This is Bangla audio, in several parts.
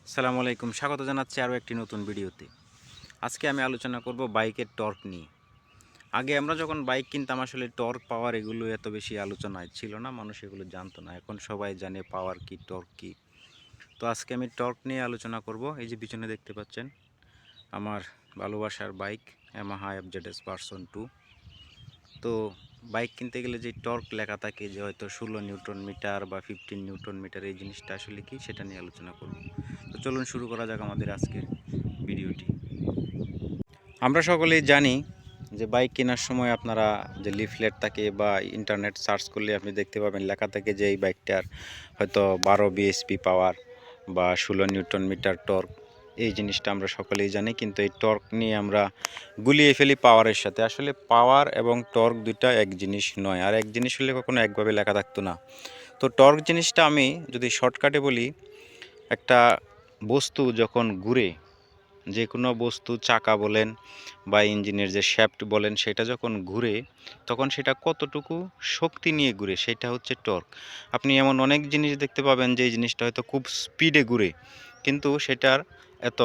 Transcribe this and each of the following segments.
আসসালামু আলাইকুম, স্বাগত জানাচ্ছি আরও একটি নতুন ভিডিওতে। আজকে আমি আলোচনা করব বাইকের টর্ক নিয়ে। আগে আমরা যখন বাইক কিনতাম আসলে টর্ক পাওয়ার এগুলো এত বেশি আলোচনায় ছিল না, মানুষ এগুলো জানতো না। এখন সবাই জানে পাওয়ার কি, টর্ক কি। তো আজকে আমি টর্ক নিয়ে আলোচনা করব। এই যে পিছনে দেখতে পাচ্ছেন আমার ভালোবাসার বাইক ইয়ামাহা এফজেডএস ভার্সন 2। তো বাইক কিনতে গেলে যে টর্ক লেখা থাকে যে হয়তো 16 নিউটন মিটার বা 15 নিউটন মিটার, এই জিনিসটা আসলে কি সেটা নিয়ে আলোচনা করব। তো চলুন শুরু করা যাক আমাদের আজকের ভিডিওটি। আমরা সকলেই জানি যে বাইক কেনার সময় আপনারা যে লিফলেট থাকে বা ইন্টারনেট সার্চ করলে আপনি দেখতে পাবেন লেখা থাকে যে এই বাইকটার হয়তো 12 বিএসপি পাওয়ার বা 16 নিউটন মিটার টর্ক। এই জিনিসটা আমরা সকলেই জানি, কিন্তু এই টর্ক নিয়ে আমরা গুলিয়ে ফেলি পাওয়ারের সাথে। আসলে পাওয়ার এবং টর্ক দুইটা এক জিনিস নয়, আর এক জিনিস হলে কখনো একভাবে লেখা থাকতো না। তো টর্ক জিনিসটা আমি যদি শর্টকাটে বলি, একটা বস্তু যখন ঘুরে, যে কোনো বস্তু চাকা বলেন বা ইঞ্জিনের যে শ্যাফট বলেন, সেটা যখন ঘুরে তখন সেটা কতটুকু শক্তি নিয়ে ঘুরে সেটা হচ্ছে টর্ক। আপনি এমন অনেক জিনিস দেখতে পাবেন যে এই জিনিসটা হয়তো খুব স্পিডে ঘুরে কিন্তু সেটার এত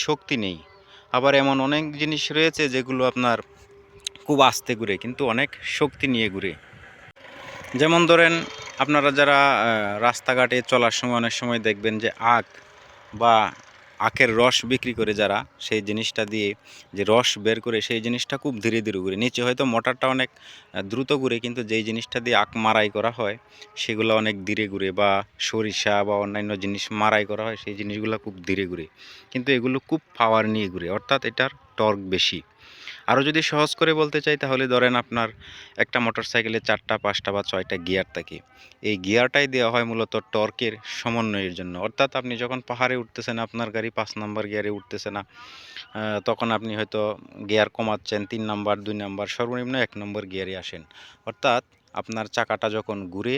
শক্তি নেই। আবার এমন অনেক জিনিস রয়েছে যেগুলো আপনার খুব আস্তে ঘুরে কিন্তু অনেক শক্তি নিয়ে ঘুরে। যেমন ধরেন আপনারা যারা রাস্তাঘাটে চলার সময় অনেক সময় দেখবেন যে আখ বা আখের রস বিক্রি করে যারা, সেই জিনিসটা দিয়ে যে রস বের করে সেই জিনিসটা খুব ধীরে ধীরে ঘুরে। নিচে হয়তো মোটরটা অনেক দ্রুত ঘুরে, কিন্তু যেই জিনিসটা দিয়ে আখ মারাই করা হয় সেগুলো অনেক ধীরে ঘুরে, বা সরিষা বা অন্যান্য জিনিস মারাই করা হয় সেই জিনিসগুলো খুব ধীরে ঘুরে, কিন্তু এগুলো খুব পাওয়ার নিয়ে ঘুরে, অর্থাৎ এটার টর্ক বেশি। আরও যদি সহজ করে বলতে চাই তাহলে ধরেন আপনার একটা মোটরসাইকেলে 4টা 5টা বা 6টা গিয়ার থাকে। এই গিয়ারটাই দেওয়া হয় মূলত টর্কের সমন্বয়ের জন্য। অর্থাৎ আপনি যখন পাহাড়ে উঠতেছেন, আপনার গাড়ি 5 নাম্বার গিয়ারে উঠতেছে না, তখন আপনি হয়তো গিয়ার কমাচ্ছেন, 3 নাম্বার 2 নাম্বার সর্বনিম্ন 1 নম্বর গিয়ারে আসেন। অর্থাৎ আপনার চাকাটা যখন ঘুরে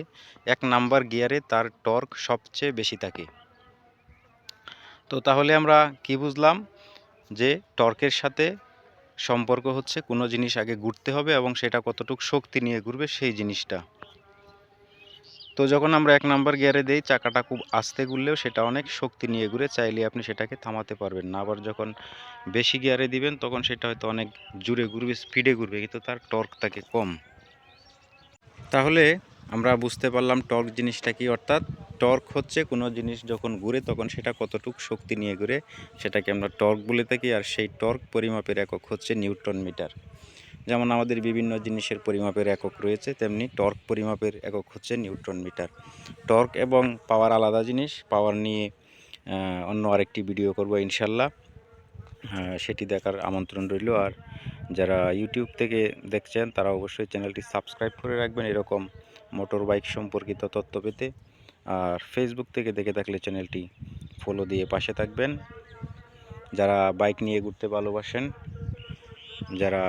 1 নাম্বার গিয়ারে তার টর্ক সবচেয়ে বেশি থাকে। তো তাহলে আমরা কি বুঝলাম, যে টর্কের সাথে সম্পর্ক হচ্ছে কোনো জিনিস আগে ঘুরতে হবে এবং সেটা কতটুকু শক্তি নিয়ে ঘুরবে সেই জিনিসটা। তো যখন আমরা 1 নাম্বার গিয়ারে দেই, চাকাটা খুব আস্তে ঘুরলেও সেটা অনেক শক্তি নিয়ে ঘুরে, চাইলে আপনি সেটাকে থামাতে পারবেন না। আবার যখন বেশি গিয়ারে দিবেন তখন সেটা হয়তো অনেক জোরে ঘুরবে, স্পিডে ঘুরবে, কিন্তু তার টর্ক থাকে কম। তাহলে আমরা বুঝতে পারলাম টর্ক জিনিসটা কি। অর্থাৎ টর্ক হচ্ছে কোনো জিনিস যখন ঘুরে তখন সেটা কতটুকু শক্তি নিয়ে ঘুরে, সেটাকে আমরা টর্ক বলে থাকি। আর সেই টর্ক পরিমাপের একক হচ্ছে নিউটন মিটার। যেমন আমাদের বিভিন্ন জিনিসের পরিমাপের একক রয়েছে, তেমনি টর্ক পরিমাপের একক হচ্ছে নিউটন মিটার। টর্ক এবং পাওয়ার আলাদা জিনিস, পাওয়ার নিয়ে অন্য আরেকটি ভিডিও করব ইনশাল্লাহ, সেটি দেখার আমন্ত্রণ রইল। আর যারা ইউটিউব থেকে দেখছেন তারা অবশ্যই চ্যানেলটি সাবস্ক্রাইব করে রাখবেন এরকম মোটর বাইক সম্পর্কিত তথ্য পেতে। আর ফেসবুক থেকে দেখে থাকলে চ্যানেলটি ফলো দিয়ে পাশে থাকবেন। যারা বাইক নিয়ে ঘুরতে ভালোবাসেন, যারা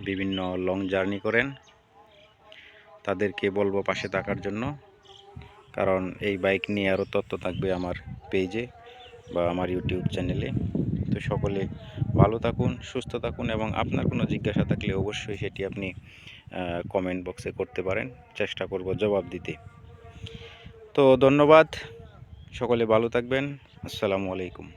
বিভিন্ন লং জার্নি করেন, তাদেরকে বলবো পাশে থাকার জন্য। কারণ এই বাইক নিয়ে আরও তথ্য থাকবে আমার পেজে বা আমার ইউটিউব চ্যানেলে। তো সকলে ভালো থাকুন, সুস্থ থাকুন, এবং আপনার কোনো জিজ্ঞাসা থাকলে অবশ্যই সেটি আপনি কমেন্ট বক্সে করতে পারেন, চেষ্টা করব জবাব দিতে। তো ধন্যবাদ, সকলে ভালো থাকবেন। আসসালামু আলাইকুম।